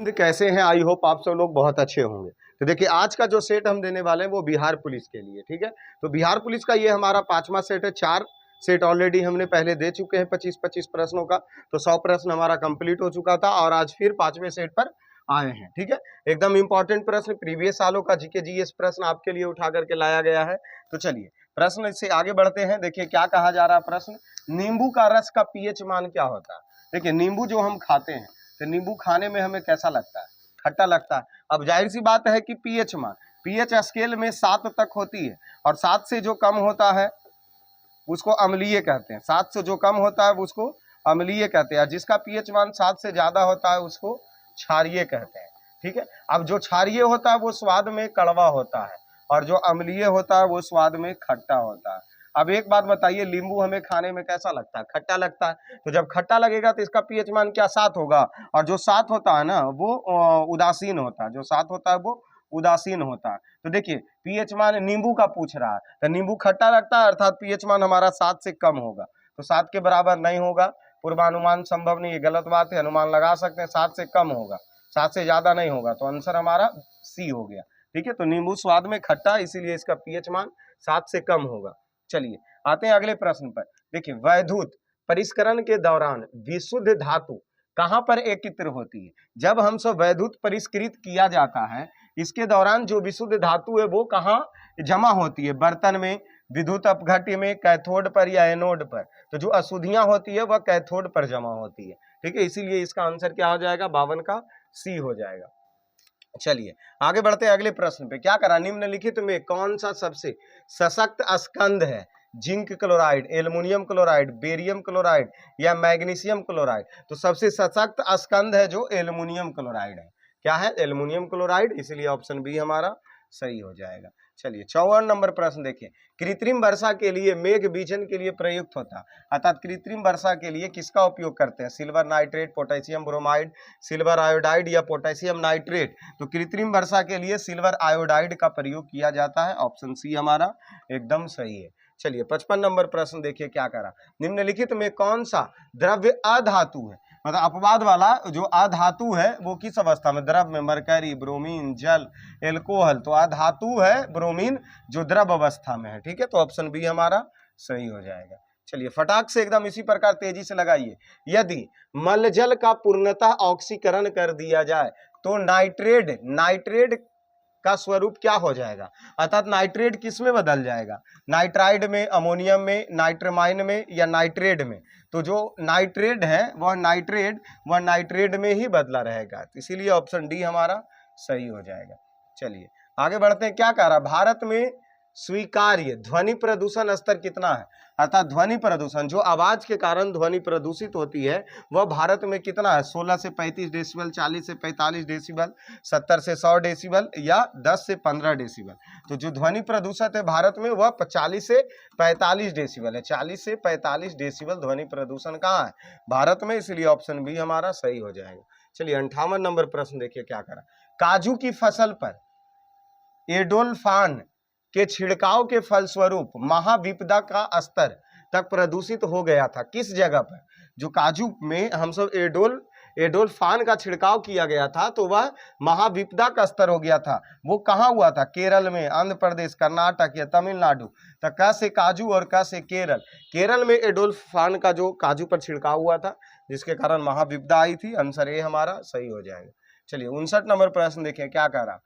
कैसे हैं? I hope आप सब लोग बहुत अच्छे होंगे। तो देखिए आज का जो सेट हम देने वाले हैं वो बिहार पुलिस के लिए, ठीक है। तो बिहार पुलिस का ये हमारा 5वां सेट है। 4 सेट ऑलरेडी हमने पहले दे चुके हैं 25-25 प्रश्नों का। तो 100 प्रश्न हमारा कंप्लीट हो चुका था और आज फिर 5वें सेट पर आए हैं, ठीक है। एकदम इंपॉर्टेंट प्रश्न, प्रीवियस सालों का जीके जीएस प्रश्न आपके लिए उठा करके लाया गया है। तो चलिए प्रश्न से आगे बढ़ते हैं। देखिए क्या कहा जा रहा है प्रश्न, नींबू का रस का पीएच मान क्या होता है। देखिए नींबू जो हम खाते हैं तो नींबू खाने में हमें कैसा लगता है? खट्टा लगता है। अब जाहिर सी बात है कि पीएच मान, पीएच स्केल में 7 तक होती है और 7 से जो कम होता है उसको अम्लीय कहते हैं। 7 से जो कम होता है उसको अम्लीय कहते हैं। जिसका पीएच मान 7 से ज्यादा होता है उसको क्षारीय कहते हैं, ठीक है। अब जो क्षारीय होता है वो स्वाद में कड़वा होता है और जो अम्लीय होता है वो स्वाद में खट्टा होता है। अब एक बात बताइए, नींबू हमें खाने में कैसा लगता है? खट्टा लगता है। तो जब खट्टा लगेगा तो इसका पीएच मान क्या 7 होगा, और जो 7 होता है ना वो उदासीन होता है। जो 7 होता है वो उदासीन होता है। तो देखिए पीएच मान नींबू का पूछ रहा है तो नींबू खट्टा लगता है, अर्थात पीएच मान हमारा 7 से कम होगा। तो 7 के बराबर नहीं होगा। पूर्वानुमान संभव नहीं, ये गलत बात है। अनुमान लगा सकते हैं 7 से कम होगा, 7 से ज्यादा नहीं होगा। तो आंसर हमारा सी हो गया, ठीक है। तो नींबू स्वाद में खट्टा, इसीलिए इसका पीएच मान 7 से कम होगा। चलिए आते हैं अगले प्रश्न पर। देखिए वैद्युत परिष्करण के दौरान विशुद्ध धातु कहां पर एकत्र होती है? जब हम सब वैद्युत परिष्कृत किया जाता है इसके दौरान जो विशुद्ध धातु है वो कहाँ जमा होती है? बर्तन में, विद्युत अपघट्य में, कैथोड पर या एनोड पर। तो जो अशुद्धियां होती है वह कैथोड पर जमा होती है, ठीक है। इसीलिए इसका आंसर क्या हो जाएगा? 52 का सी हो जाएगा। चलिए आगे बढ़ते हैं अगले प्रश्न पे। क्या करा, निम्नलिखित में कौन सा सबसे सशक्त स्कंध है? Zinc chloride, aluminium chloride, barium chloride या मैग्नीशियम क्लोराइड। तो सबसे सशक्त स्कंध है जो एल्युमिनियम क्लोराइड है। क्या है? एल्युमिनियम क्लोराइड, इसलिए ऑप्शन बी हमारा सही हो जाएगा। चलिए 54 नंबर प्रश्न देखिए, कृत्रिम वर्षा के लिए मेघ बीजन के लिए प्रयुक्त होता, अर्थात कृत्रिम वर्षा के लिए किसका उपयोग करते हैं? Silver nitrate, potassium bromide, silver iodide या पोटेशियम नाइट्रेट। तो कृत्रिम वर्षा के लिए सिल्वर आयोडाइड का प्रयोग किया जाता है। ऑप्शन सी हमारा एकदम सही है। चलिए 55 नंबर प्रश्न देखिए क्या करा, निम्नलिखित में कौन सा द्रव्य अधातु है? मतलब अपवाद वाला जो अधातु है वो किस अवस्था में? द्रव में, मरकरी, ब्रोमीन, जल, एल्कोहल। तो अधातु है ब्रोमीन जो द्रव अवस्था में है, ठीक है। तो ऑप्शन बी हमारा सही हो जाएगा। चलिए फटाक से एकदम इसी प्रकार तेजी से लगाइए। यदि मलजल का पूर्णतः ऑक्सीकरण कर दिया जाए तो नाइट्रेट का स्वरूप क्या हो जाएगा? अर्थात नाइट्रेट किस में बदल जाएगा? नाइट्राइड में, अमोनियम में, नाइट्रमाइन में या नाइट्रेट में। तो जो नाइट्रेट है वह नाइट्रेट में ही बदला रहेगा। इसीलिए ऑप्शन डी हमारा सही हो जाएगा। चलिए आगे बढ़ते हैं। क्या कह रहा, भारत में स्वीकार्य ध्वनि प्रदूषण स्तर कितना है? अर्थात ध्वनि प्रदूषण, जो आवाज के कारण ध्वनि प्रदूषित होती है वह भारत में कितना है? 16 से 35 डेसिबल, 40 से 45 डेसिबल, 70 से 100 डेसिबल या 10 से 15 डेसिबल। तो जो ध्वनि प्रदूषण है भारत में वह 40 से 45 डेसिबल है। 40 से 45 डेसिबल ध्वनि प्रदूषण कहाँ है? भारत में, इसलिए ऑप्शन बी हमारा सही हो जाएगा। चलिए 58 नंबर प्रश्न देखिए क्या करा, काजू की फसल पर एडोल्फान के छिड़काव के फलस्वरूप महाविपदा का स्तर तक प्रदूषित हो गया था। किस जगह पर? जो काजू में हम सब एडोल्फान का छिड़काव किया गया था तो वह महाविपदा का स्तर हो गया था। वो कहाँ हुआ था? केरल में, आंध्र प्रदेश, कर्नाटक या तमिलनाडु। तो क से काजू और क से केरल। केरल में एडोल्फान का जो काजू पर छिड़काव हुआ था जिसके कारण महाविपदा आई थी। आंसर ए हमारा सही हो जाएगा। चलिए 59 नंबर प्रश्न देखिए क्या कह रहा,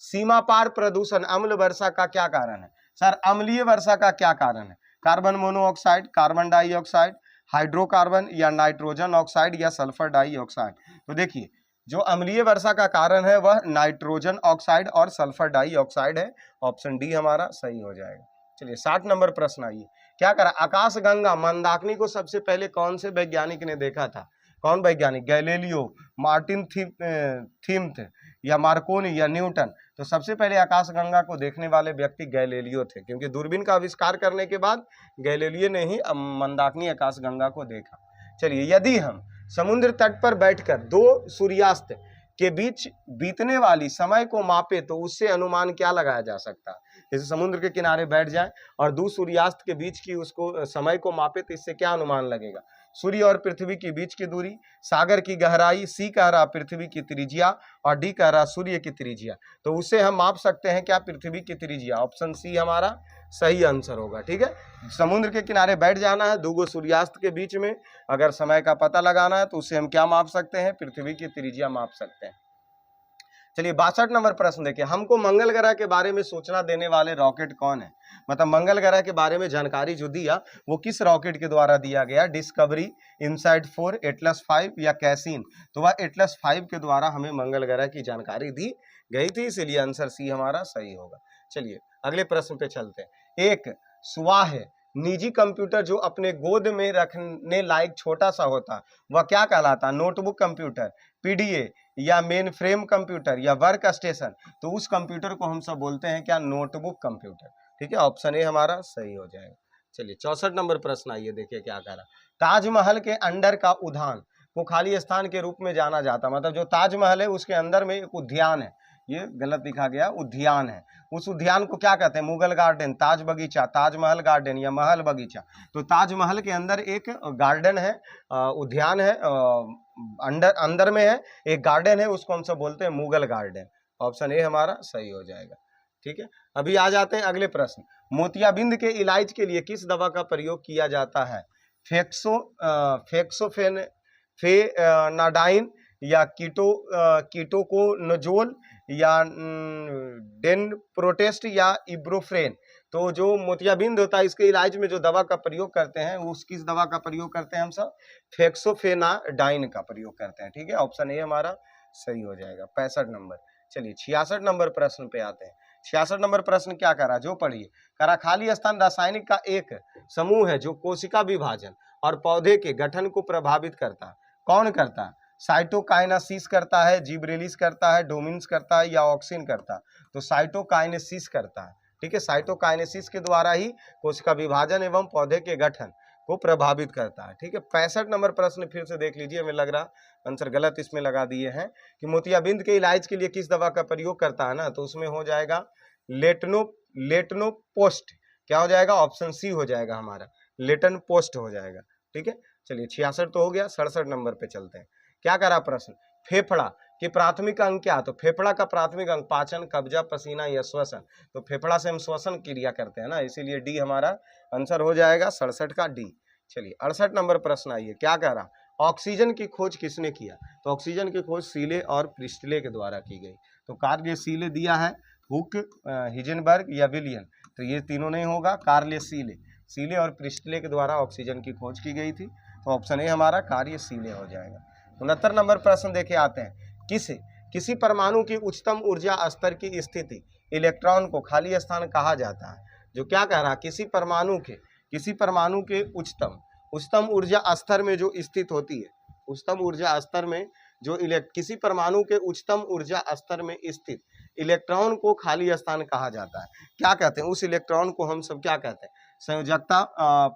सीमा पार प्रदूषण अम्ल वर्षा का क्या कारण है? सर अम्लीय वर्षा का क्या कारण है? Carbon monoxide, carbon dioxide, hydrocarbon या नाइट्रोजन ऑक्साइड या सल्फर डाइऑक्साइड। तो देखिए जो अम्लीय वर्षा का कारण है वह नाइट्रोजन ऑक्साइड और सल्फर डाइऑक्साइड है। ऑप्शन डी हमारा सही हो जाएगा। चलिए 60 नंबर प्रश्न आइए क्या करा, आकाशगंगा मंदाकिनी को सबसे पहले कौन से वैज्ञानिक ने देखा था? कौन वैज्ञानिक? गैलीलियो, मार्टिन थीम्थ या मार्कोनी या न्यूटन। तो सबसे पहले आकाशगंगा को देखने वाले व्यक्ति गैलीलियो थे, क्योंकि दूरबीन का आविष्कार करने के बाद गैलीलियो ने ही मंदाकिनी आकाशगंगा को देखा। चलिए यदि हम समुद्र तट पर बैठकर दो सूर्यास्त के बीच बीतने वाली समय को मापे तो उससे अनुमान क्या लगाया जा सकता है? जैसे समुद्र के किनारे बैठ जाए और दो सूर्यास्त के बीच की उसको समय को मापे तो इससे क्या अनुमान लगेगा? सूर्य और पृथ्वी के बीच की दूरी, सागर की गहराई, सी कह रहा पृथ्वी की त्रिज्या और डी कह रहा सूर्य की त्रिज्या। तो उससे हम माप सकते हैं क्या, पृथ्वी की त्रिज्या। ऑप्शन सी हमारा सही आंसर होगा। ठीक है, समुद्र के किनारे बैठ जाना है, दो सूर्यास्त के बीच में अगर समय का पता लगाना है तो उससे हम क्या माप सकते हैं, पृथ्वी की त्रिज्या माप सकते हैं। चलिए 62 नंबर प्रश्न देखिए, हमको मंगल ग्रह के बारे में सूचना देने वाले रॉकेट कौन है। मतलब मंगल ग्रह के बारे में जानकारी जो दिया वो किस रॉकेट के द्वारा दिया गया, डिस्कवरी, इनसाइट 4, एटलस 5 या कैसीन। तो वह एटलस 5 के द्वारा हमें मंगल ग्रह की जानकारी दी गई थी, इसलिए आंसर सी हमारा सही होगा। चलिए अगले प्रश्न पे चलते हैं। एक स्वाह निजी कंप्यूटर जो अपने गोद में रखने लायक छोटा सा होता वह क्या कहलाता, नोटबुक कंप्यूटर, पीडीए या मेन फ्रेम कंप्यूटर या वर्क स्टेशन। तो उस कंप्यूटर को हम सब बोलते हैं क्या, नोटबुक कंप्यूटर। ठीक है, ऑप्शन ए हमारा सही हो जाएगा। चलिए 64 नंबर प्रश्न आइए, देखिए क्या कह रहा। ताजमहल के अंदर का उद्यान को खाली स्थान के रूप में जाना जाता, मतलब जो ताजमहल है उसके अंदर में एक उद्यान है, ये गलत लिखा गया, उद्यान है। उस उद्यान को क्या कहते हैं, मुगल गार्डन, ताज बगीचा, ताजमहल गार्डन या महल बगीचा। तो ताजमहल के अंदर एक गार्डन है, उद्यान है, अंदर में है एक गार्डन है, उसको हम सब बोलते हैं मुगल गार्डन। ऑप्शन ए हमारा सही हो जाएगा। ठीक है, अभी आ जाते हैं अगले प्रश्न। मोतियाबिंद के इलाज के लिए किस दवा का प्रयोग किया जाता है, फेक्सोफेनाडाइन या कीटोकोनजोल या डेनप्रोटेस्ट या इब्रोफ्रेन। तो जो मोतियाबिंद होता है इसके इलाज में जो दवा का प्रयोग करते हैं उस किस दवा का प्रयोग करते हैं, हम सब फेक्सोफेनाडाइन का प्रयोग करते हैं। ठीक है, ऑप्शन ए हमारा सही हो जाएगा। 65 नंबर। चलिए 66 नंबर प्रश्न पे आते हैं। 66 नंबर प्रश्न क्या करा, जो पढ़िए। करा खाली स्थान रासायनिक का एक समूह है जो कोशिका विभाजन और पौधे के गठन को प्रभावित करता है। कौन करता है, साइटोकाइनेसिस करता है, जिबरेलिस करता है, डोमिन्स करता है या ऑक्सिन करता है। तो साइटोकाइनेसिस करता है। ठीक है, साइटोकाइनेसिस के द्वारा ही कोशिका विभाजन एवं पौधे के गठन को प्रभावित करता है। ठीक है, 65 नंबर प्रश्न फिर से देख लीजिए, हमें लग रहा आंसर गलत इसमें लगा दिए हैं कि मोतियाबिंद के इलाज के लिए किस दवा का प्रयोग करता है ना, तो उसमें हो जाएगा लेटनोपोस्ट। क्या हो जाएगा, ऑप्शन सी हो जाएगा हमारा, लेटन पोस्ट हो जाएगा। ठीक है, चलिए 66 तो हो गया। 67 नंबर पे चलते हैं। क्या करा प्रश्न, फेफड़ा के प्राथमिक अंग क्या, तो फेफड़ा का प्राथमिक अंग पाचन, कब्जा, पसीना या श्वसन। तो फेफड़ा से हम श्वसन क्रिया करते हैं ना, इसीलिए डी हमारा आंसर हो जाएगा 67 का डी। चलिए 68 नंबर प्रश्न आइए, क्या कह रहा, ऑक्सीजन की खोज किसने किया। तो ऑक्सीजन की खोज सीले और प्रिस्टले के द्वारा की गई। तो कार्य सीले दिया है, हुक, हिजनबर्ग या विलियन। तो ये तीनों नहीं होगा, कार्य सीले और प्रिस्टले के द्वारा ऑक्सीजन की खोज की गई थी। तो ऑप्शन ए हमारा कार्य सीले हो जाएगा। 69 नंबर प्रश्न देखे आते हैं। किसी परमाणु की उच्चतम ऊर्जा स्तर की स्थिति इलेक्ट्रॉन को खाली स्थान कहा जाता है। जो क्या कह रहा, किसी परमाणु के उच्चतम ऊर्जा स्तर में जो स्थित होती है, उच्चतम ऊर्जा स्तर में जो किसी परमाणु के उच्चतम ऊर्जा स्तर में स्थित इलेक्ट्रॉन को खाली स्थान कहा जाता है। क्या कहते हैं, उस इलेक्ट्रॉन को हम सब क्या कहते हैं, संयोजकता,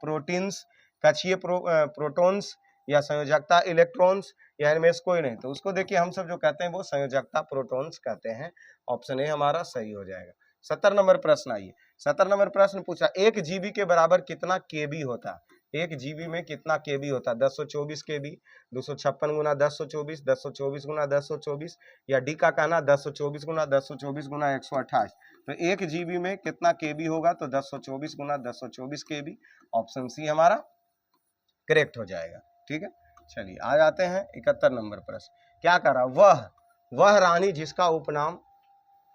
प्रोटीन्स, कक्षीय प्रोटॉन्स या संयोजकता इलेक्ट्रॉन्स, या इनमें से कोई नहीं। तो उसको देखिए हम सब जो कहते हैं वो संयोजकता प्रोटॉन्स कहते हैं। ऑप्शन ए हमारा सही हो जाएगा। 70 नंबर प्रश्न आइए। 70 नंबर प्रश्न पूछा, 1 जीबी के बराबर कितना केबी होता है। 1 जीबी में कितना केबी होता है, 1024 केबी, 256 गुना 1024, 1024 गुना 1024 या डी का कहना 1024 गुना 1024 गुना 128। तो 1 जीबी में कितना केबी होगा, तो 1024 गुना 1024 केबी। ऑप्शन सी हमारा करेक्ट हो जाएगा। ठीक है, चलिए आ जाते हैं 71 नंबर प्रश्न। क्या करा, वह रानी जिसका उपनाम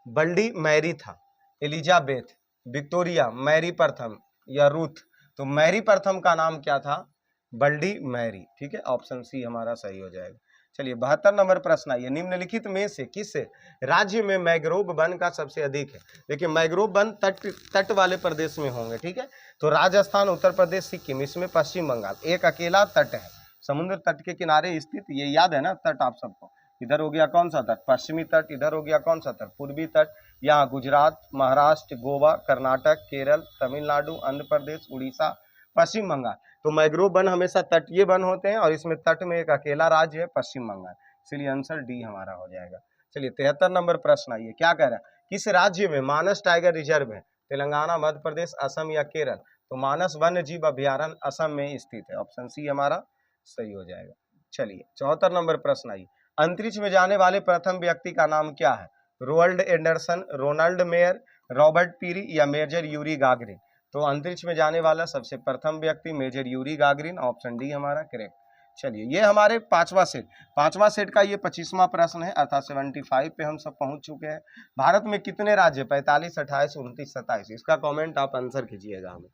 बल्डी मैरी था, एलिजाबेथ, विक्टोरिया, मैरी प्रथम या रूथ। तो मैरी प्रथम का नाम क्या था, बल्डी मैरी। ठीक है, ऑप्शन सी हमारा सही हो जाएगा। चलिए 72 नंबर प्रश्न आइए। निम्नलिखित में से किस राज्य में मैग्रोव वन का सबसे अधिक है। देखिए मैग्रोव वन तट वाले प्रदेश में होंगे। ठीक है, तो राजस्थान, उत्तर प्रदेश, सिक्किम, इसमें पश्चिम बंगाल। एक अकेला तट है, समुद्र तट के किनारे स्थित, ये याद है ना तट आप सबको। इधर हो गया कौन सा तट, पश्चिमी तट, इधर हो गया कौन सा तट, पूर्वी तट। यहाँ गुजरात, महाराष्ट्र, गोवा, कर्नाटक, केरल, तमिलनाडु, आंध्र प्रदेश, उड़ीसा, पश्चिम बंगाल। तो मैग्रोव वन हमेशा तटीय वन होते हैं और इसमें तट में एक अकेला राज्य है पश्चिम बंगाल, इसलिए आंसर डी हमारा हो जाएगा। चलिए 73 नंबर प्रश्न आइए। क्या कह रहा है, किस राज्य में मानस टाइगर रिजर्व है, तेलंगाना, मध्य प्रदेश, असम या केरल। तो मानस वन्य जीव अभ्यारण्य असम में स्थित है। ऑप्शन सी हमारा सही हो जाएगा। चलिए 74 नंबर प्रश्न आई, अंतरिक्ष में जाने वाले प्रथम व्यक्ति का नाम क्या है? रोअल्ड एंडरसन, रोनाल्ड मेयर, रॉबर्ट पीरी या मेजर यूरी गागरिन? तो अंतरिक्ष में जाने वाला सबसे प्रथम व्यक्ति major Yuri Gagarin, option D हमारा करेक्ट। चलिए ये हमारे पांचवा सेट का ये 25वां प्रश्न है, अर्थात 75 पे हम सब पहुंच चुके हैं। भारत में कितने राज्य? 45, 28, 29, 27? इसका कमेंट आप आंसर कीजिएगा हमें,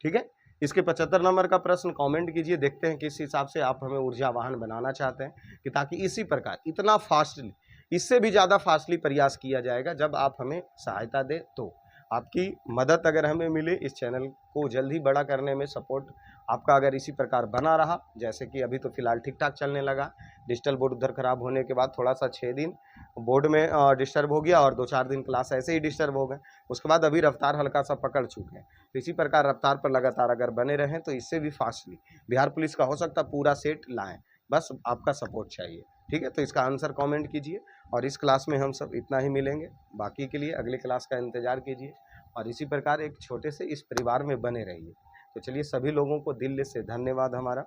ठीक है। इसके 75 नंबर का प्रश्न कमेंट कीजिए, देखते हैं किस हिसाब से आप हमें ऊर्जा वाहन बनाना चाहते हैं, कि ताकि इसी प्रकार इतना फास्टली, इससे भी ज़्यादा फास्टली प्रयास किया जाएगा जब आप हमें सहायता दें। तो आपकी मदद अगर हमें मिले इस चैनल को जल्द ही बड़ा करने में, सपोर्ट आपका अगर इसी प्रकार बना रहा, जैसे कि अभी तो फिलहाल ठीक ठाक चलने लगा, डिजिटल बोर्ड उधर खराब होने के बाद थोड़ा सा 6 दिन बोर्ड में डिस्टर्ब हो गया और 2-4 दिन क्लास ऐसे ही डिस्टर्ब हो गए, उसके बाद अभी रफ्तार हल्का सा पकड़ चुके हैं। तो इसी प्रकार रफ्तार पर लगातार अगर बने रहें तो इससे भी फास्टली बिहार पुलिस का हो सकता पूरा सेट लाएं, बस आपका सपोर्ट चाहिए, ठीक है। तो इसका आंसर कमेंट कीजिए, और इस क्लास में हम सब इतना ही मिलेंगे, बाकी के लिए अगले क्लास का इंतजार कीजिए, और इसी प्रकार एक छोटे से इस परिवार में बने रहिए। तो चलिए सभी लोगों को दिल से धन्यवाद हमारा।